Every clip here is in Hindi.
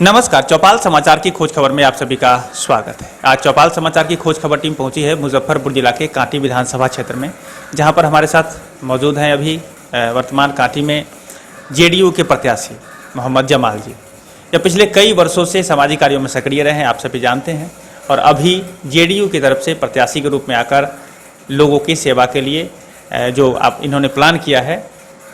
नमस्कार, चौपाल समाचार की खोज खबर में आप सभी का स्वागत है। आज चौपाल समाचार की खोज खबर टीम पहुंची है मुजफ्फरपुर जिला के कांटी विधानसभा क्षेत्र में, जहां पर हमारे साथ मौजूद हैं अभी वर्तमान कांटी में जेडीयू के प्रत्याशी मोहम्मद जमाल जी। ये पिछले कई वर्षों से सामाजिक कार्यों में सक्रिय रहे हैं, आप सभी जानते हैं, और अभी जेडीयू की तरफ से प्रत्याशी के रूप में आकर लोगों की सेवा के लिए जो आप इन्होंने प्लान किया है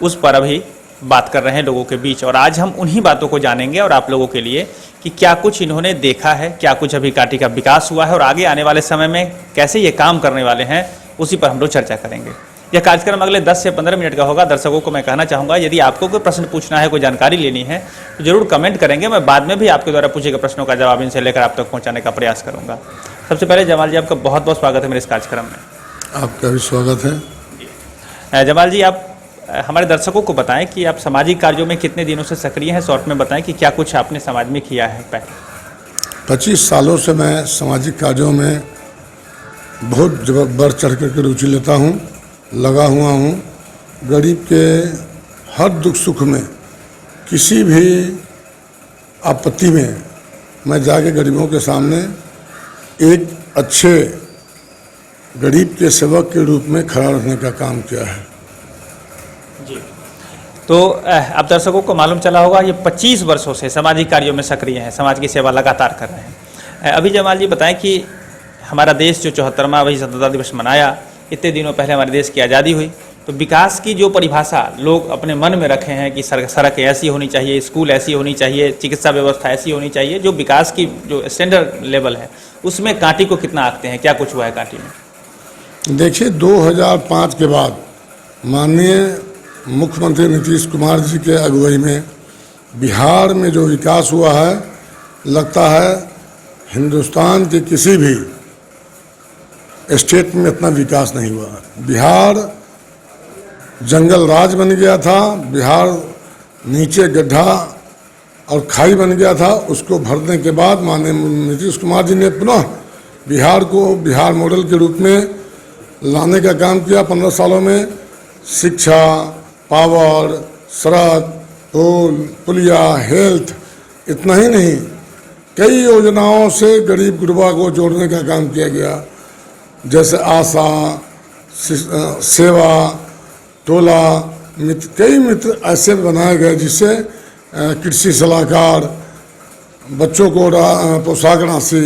उस पर अभी बात कर रहे हैं लोगों के बीच। और आज हम उन्हीं बातों को जानेंगे और आप लोगों के लिए कि क्या कुछ इन्होंने देखा है, क्या कुछ अभी कांटी का विकास हुआ है और आगे आने वाले समय में कैसे ये काम करने वाले हैं, उसी पर हम लोग चर्चा करेंगे। यह कार्यक्रम अगले 10 से 15 मिनट का होगा। दर्शकों को मैं कहना चाहूँगा, यदि आपको कोई प्रश्न पूछना है, कोई जानकारी लेनी है तो जरूर कमेंट करेंगे। मैं बाद में भी आपके द्वारा पूछे गए प्रश्नों का जवाब इनसे लेकर आप तक पहुँचाने का प्रयास करूँगा। सबसे पहले जमाल जी, आपका बहुत बहुत स्वागत है मेरे इस कार्यक्रम में। आपका भी स्वागत है। जमाल जी, आप हमारे दर्शकों को बताएं कि आप सामाजिक कार्यों में कितने दिनों से सक्रिय हैं। शॉर्ट में बताएं कि क्या कुछ आपने समाज में किया है। पहले 25 सालों से मैं सामाजिक कार्यों में बहुत बढ़ चढ़ कर रुचि लेता हूँ, लगा हुआ हूँ। गरीब के हर दुख सुख में, किसी भी आपत्ति में मैं जाके गरीबों के सामने एक अच्छे गरीब के सेवक के रूप में खड़ा रहने का काम किया है। जी, तो अब दर्शकों को मालूम चला होगा, ये 25 वर्षों से सामाजिक कार्यों में सक्रिय हैं, समाज की सेवा लगातार कर रहे हैं। अभी जमाल जी बताएं कि हमारा देश जो 74वां वही स्वतंत्रता दिवस मनाया, इतने दिनों पहले हमारे देश की आज़ादी हुई, तो विकास की जो परिभाषा लोग अपने मन में रखे हैं कि सड़क ऐसी होनी चाहिए, स्कूल ऐसी होनी चाहिए, चिकित्सा व्यवस्था ऐसी होनी चाहिए, जो विकास की जो स्टैंडर्ड लेवल है उसमें कांटी को कितना आंकते हैं, क्या कुछ हुआ है कांटी में? देखिए, 2005 के बाद माननीय मुख्यमंत्री नीतीश कुमार जी के अगुवाई में बिहार में जो विकास हुआ है, लगता है हिंदुस्तान के किसी भी स्टेट में इतना विकास नहीं हुआ। बिहार जंगल राज बन गया था, बिहार नीचे गड्ढा और खाई बन गया था। उसको भरने के बाद माननीय नीतीश कुमार जी ने पुनः बिहार को बिहार मॉडल के रूप में लाने का काम किया। 15 सालों में शिक्षा, पावर, सड़क, पुल, पुलिया, हेल्थ, इतना ही नहीं, कई योजनाओं से गरीब गुरबा को जोड़ने का काम किया गया। जैसे आशा, सेवा, टोला मित्र, कई मित्र ऐसे बनाए गए जिससे कृषि सलाहकार, बच्चों को पोशाक राशि,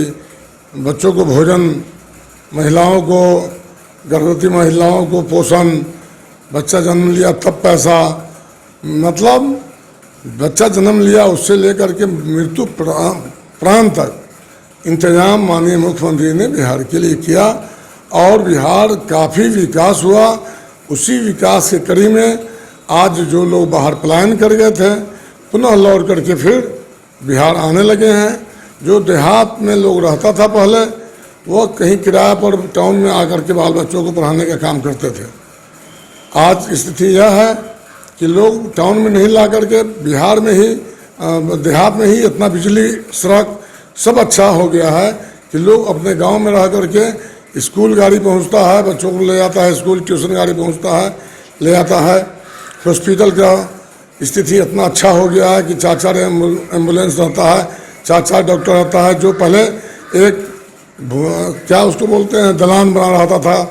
बच्चों को भोजन, महिलाओं को, गर्भवती महिलाओं को पोषण, बच्चा जन्म लिया तब पैसा, मतलब बच्चा जन्म लिया उससे लेकर के मृत्यु प्राण तक इंतजाम माननीय मुख्यमंत्री ने बिहार के लिए किया और बिहार काफ़ी विकास हुआ। उसी विकास के कड़ी में आज जो लोग बाहर पलायन कर गए थे, पुनः लौट करके फिर बिहार आने लगे हैं। जो देहात में लोग रहता था पहले, वो कहीं किराए पर टाउन में आकर के बाल बच्चों को पढ़ाने का काम करते थे। आज स्थिति यह है कि लोग टाउन में नहीं ला करके बिहार में ही, देहात में ही इतना बिजली, सड़क सब अच्छा हो गया है कि लोग अपने गांव में रह करके स्कूल गाड़ी पहुंचता है, बच्चों को ले जाता है स्कूल, ट्यूशन गाड़ी पहुंचता है, ले आता है। हॉस्पिटल का स्थिति इतना अच्छा हो गया है कि 4-4 एम्बुलेंस रहता है, 4-4 डॉक्टर रहता है। जो पहले एक क्या उसको बोलते हैं, दलान बना रहता था,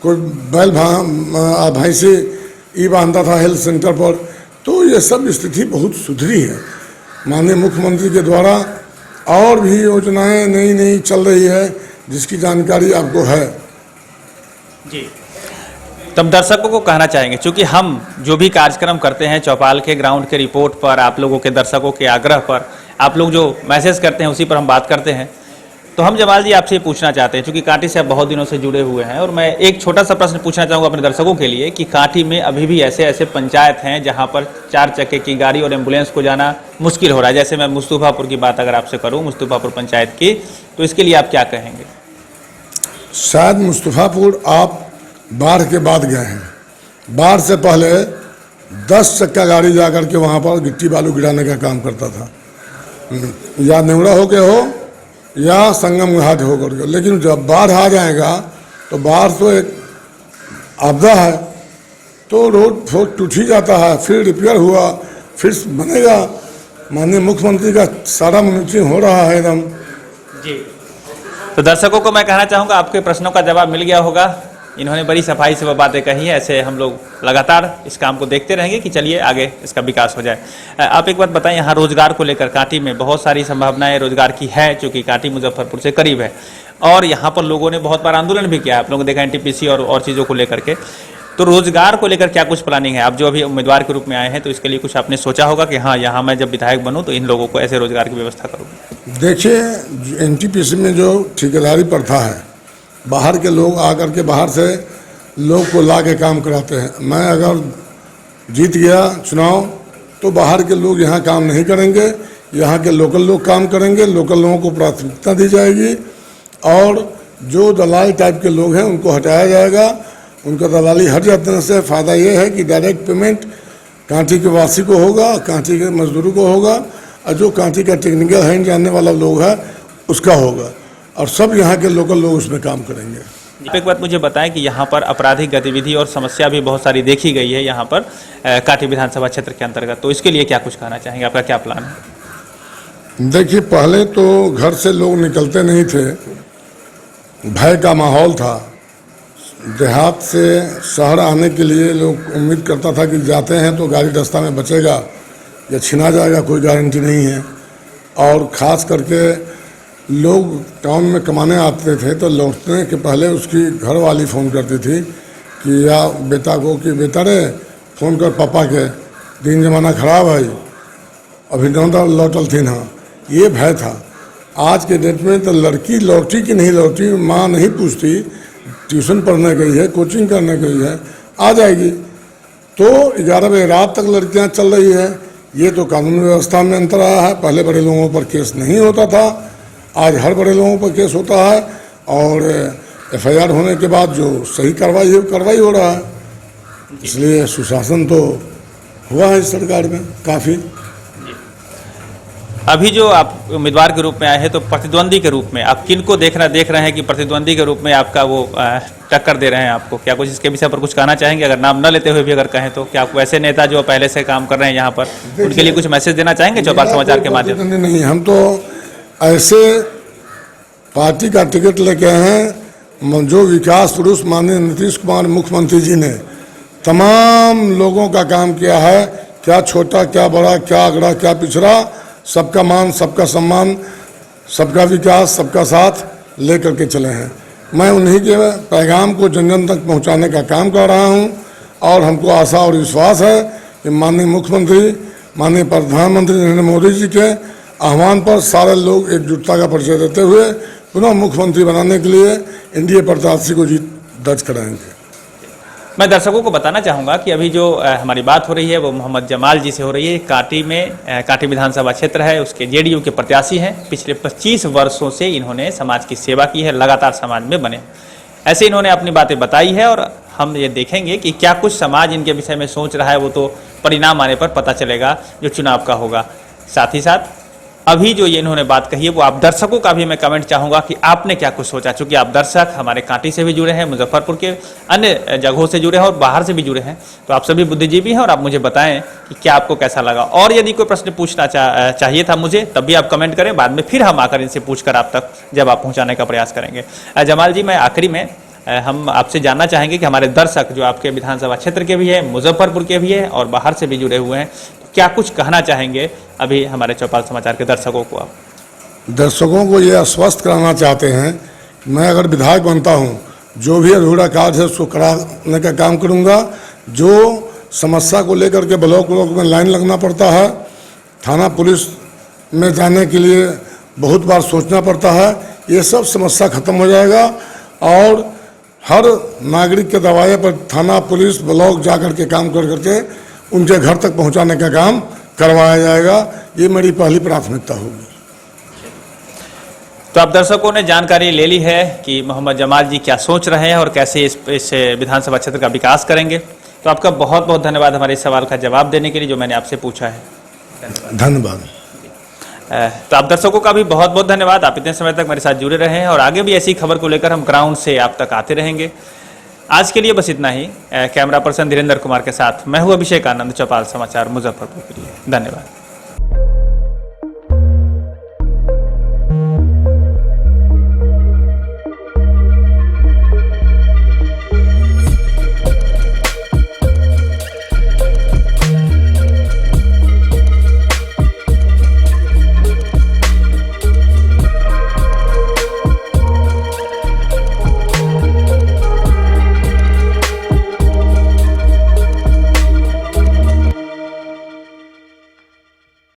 कोई बैल भैंसी ई बांधता था हेल्थ सेंटर पर। तो ये सब स्थिति बहुत सुधरी है माननीय मुख्यमंत्री के द्वारा। और भी योजनाएं नई नई चल रही है जिसकी जानकारी आपको है। जी, तब दर्शकों को कहना चाहेंगे, चूँकि हम जो भी कार्यक्रम करते हैं चौपाल के ग्राउंड के रिपोर्ट पर, आप लोगों के दर्शकों के आग्रह पर, आप लोग जो मैसेज करते हैं उसी पर हम बात करते हैं। तो हम जमाल जी आपसे पूछना चाहते हैं, चूँकि कांटी से आप बहुत दिनों से जुड़े हुए हैं, और मैं एक छोटा सा प्रश्न पूछना चाहूँगा अपने दर्शकों के लिए कि कांटी में अभी भी ऐसे ऐसे पंचायत हैं जहाँ पर 4 चक्के की गाड़ी और एम्बुलेंस को जाना मुश्किल हो रहा है। जैसे मैं मुस्तफापुर की बात अगर आपसे करूँ, मुस्तफापुर पंचायत की, तो इसके लिए आप क्या कहेंगे? शायद मुस्तफापुर आप बाढ़ के बाद गए हैं। बाढ़ से पहले 10 चक्का गाड़ी जा कर के वहाँ पर गिट्टी बालू गिराने का काम करता था, या नेवड़ा हो के हो या संगम घाट होकर के। लेकिन जब बाढ़ आ जाएगा तो बाढ़ तो एक आपदा है, तो रोड टूट ही जाता है, फिर रिपेयर हुआ, फिर बनेगा। माननीय मुख्यमंत्री का सारा मॉनिटरिंग हो रहा है एकदम। जी, तो दर्शकों को मैं कहना चाहूँगा, आपके प्रश्नों का जवाब मिल गया होगा। इन्होंने बड़ी सफाई से वो बातें कही हैं। ऐसे हम लोग लगातार इस काम को देखते रहेंगे कि चलिए आगे इसका विकास हो जाए। आप एक बात बताएं, यहाँ रोजगार को लेकर कांटी में बहुत सारी संभावनाएं रोजगार की है, चूँकि कांटी मुजफ्फरपुर से करीब है और यहाँ पर लोगों ने बहुत बार आंदोलन भी किया। आप लोगों ने देखा एनटीपीसी और चीज़ों को लेकर के। तो रोजगार को लेकर क्या कुछ प्लानिंग है? आप जो अभी उम्मीदवार के रूप में आए हैं, तो इसके लिए कुछ आपने सोचा होगा कि हाँ, यहाँ मैं जब विधायक बनूँ तो इन लोगों को ऐसे रोजगार की व्यवस्था करूँगा? देखिए, एनटीपीसी में जो ठेकेदारी प्रथा है, बाहर के लोग आकर के बाहर से लोग को ला के काम कराते हैं। मैं अगर जीत गया चुनाव तो बाहर के लोग यहाँ काम नहीं करेंगे, यहाँ के लोकल लोग काम करेंगे, लोकल लोगों को प्राथमिकता दी जाएगी और जो दलाल टाइप के लोग हैं उनको हटाया जाएगा। उनका दलाली हट जाने से फ़ायदा ये है कि डायरेक्ट पेमेंट कांटी के वासी को होगा, कांटी के मजदूरों को होगा और जो कांटी का टेक्निकल हैंड जानने वाला लोग है उसका होगा और सब यहाँ के लोकल लोग उसमें काम करेंगे। एक बात मुझे बताएं कि यहाँ पर आपराधिक गतिविधि और समस्या भी बहुत सारी देखी गई है यहाँ पर कांटी विधानसभा क्षेत्र के अंतर्गत, तो इसके लिए क्या कुछ कहना चाहेंगे? आपका क्या प्लान है? देखिए, पहले तो घर से लोग निकलते नहीं थे, भय का माहौल था। देहात से शहर आने के लिए लोग उम्मीद करता था कि जाते हैं तो गाड़ी रास्ता में बचेगा या छिना जाएगा, कोई गारंटी नहीं है। और ख़ास करके लोग टाउन में कमाने आते थे तो लौटने के पहले उसकी घर वाली फ़ोन करती थी कि या बेटा को कि बेटा रे फ़ोन कर पापा के, दिन जमाना ख़राब है, अभी लौटल थी ना, ये भय था। आज के डेट में तो लड़की लौटी कि नहीं लौटी, माँ नहीं पूछती, ट्यूशन पढ़ने गई है, कोचिंग करने गई है, आ जाएगी। तो 11 बजे रात तक लड़कियां चल रही है। ये तो कानून व्यवस्था में अंतर आया है। पहले बड़े लोगों पर केस नहीं होता था, आज हर बड़े लोगों पर केस होता है और एफआईआर होने के बाद जो सही कार्रवाई हो रहा है। इसलिए सुशासन तो हुआ है इस सरकार में काफ़ी। अभी जो आप उम्मीदवार के रूप में आए हैं, तो प्रतिद्वंदी के रूप में आप किन को देख रहे हैं कि प्रतिद्वंदी के रूप में आपका वो टक्कर दे रहे हैं आपको? क्या कुछ इसके विषय पर कुछ कहना चाहेंगे? अगर नाम न लेते हुए भी अगर कहें तो क्या आपको ऐसे नेता जो पहले से काम कर रहे हैं यहाँ पर, उनके लिए कुछ मैसेज देना चाहेंगे चौपाल समाचार के माध्यम से? नहीं, हम तो ऐसे पार्टी का टिकट लेके आए हैं जो विकास पुरुष माननीय नीतीश कुमार मुख्यमंत्री जी ने तमाम लोगों का काम किया है। क्या छोटा, क्या बड़ा, क्या अगड़ा, क्या पिछड़ा, सबका मान, सबका सम्मान, सबका विकास, सबका साथ लेकर के चले हैं। मैं उन्हीं के पैगाम को जन जन तक पहुंचाने का काम कर रहा हूं और हमको आशा और विश्वास है कि माननीय मुख्यमंत्री, माननीय प्रधानमंत्री नरेंद्र मोदी जी के आह्वान पर सारे लोग एकजुटता का परिचय देते हुए पुनः मुख्यमंत्री बनाने के लिए एनडीए प्रत्याशी को जीत दर्ज कराएंगे। मैं दर्शकों को बताना चाहूँगा कि अभी जो हमारी बात हो रही है वो मोहम्मद जमाल जी से हो रही है। कांटी में कांटी विधानसभा क्षेत्र है, उसके जेडीयू के प्रत्याशी हैं। पिछले 25 वर्षों से इन्होंने समाज की सेवा की है, लगातार समाज में बने। ऐसे इन्होंने अपनी बातें बताई है और हम ये देखेंगे कि क्या कुछ समाज इनके विषय में सोच रहा है, वो तो परिणाम आने पर पता चलेगा जो चुनाव का होगा। साथ ही साथ अभी जो ये इन्होंने बात कही है वो आप दर्शकों का भी मैं कमेंट चाहूँगा कि आपने क्या कुछ सोचा, चूँकि आप दर्शक हमारे कांटी से भी जुड़े हैं, मुजफ्फरपुर के अन्य जगहों से जुड़े हैं और बाहर से भी जुड़े हैं, तो आप सभी बुद्धिजीवी हैं और आप मुझे बताएं कि क्या आपको कैसा लगा। और यदि कोई प्रश्न पूछना चाहिए था मुझे, तब भी आप कमेंट करें, बाद में फिर हम आकर इनसे पूछकर आप तक जब आप पहुँचाने का प्रयास करेंगे। जमाल जी, मैं आखिरी में हम आपसे जानना चाहेंगे कि हमारे दर्शक जो आपके विधानसभा क्षेत्र के भी हैं, मुजफ्फरपुर के भी हैं और बाहर से भी जुड़े हुए हैं, क्या कुछ कहना चाहेंगे अभी हमारे चौपाल समाचार के दर्शकों को? आप दर्शकों को ये आश्वस्त कराना चाहते हैं, मैं अगर विधायक बनता हूँ, जो भी अधूरा कार्य है उसको कराने का काम करूँगा। जो समस्या को लेकर के ब्लॉक में लाइन लगना पड़ता है, थाना पुलिस में जाने के लिए बहुत बार सोचना पड़ता है, ये सब समस्या खत्म हो जाएगा और हर नागरिक के दबाव पर थाना पुलिस ब्लॉक जा कर के काम करके उनके घर तक पहुंचाने का काम करवाया जाएगा। ये मेरी पहली प्राथमिकता होगी। तो आप दर्शकों ने जानकारी ले ली है कि मोहम्मद जमाल जी क्या सोच रहे हैं और कैसे इस विधानसभा क्षेत्र का विकास करेंगे। तो आपका बहुत बहुत धन्यवाद हमारे इस सवाल का जवाब देने के लिए जो मैंने आपसे पूछा है। धन्यवाद। तो आप दर्शकों का भी बहुत बहुत धन्यवाद, आप इतने समय तक मेरे साथ जुड़े रहे हैं और आगे भी ऐसी खबर को लेकर हम ग्राउंड से आप तक आते रहेंगे। आज के लिए बस इतना ही। कैमरा पर्सन धीरेन्द्र कुमार के साथ मैं हूं अभिषेक आनंद, चौपाल समाचार मुजफ्फरपुर के लिए। धन्यवाद।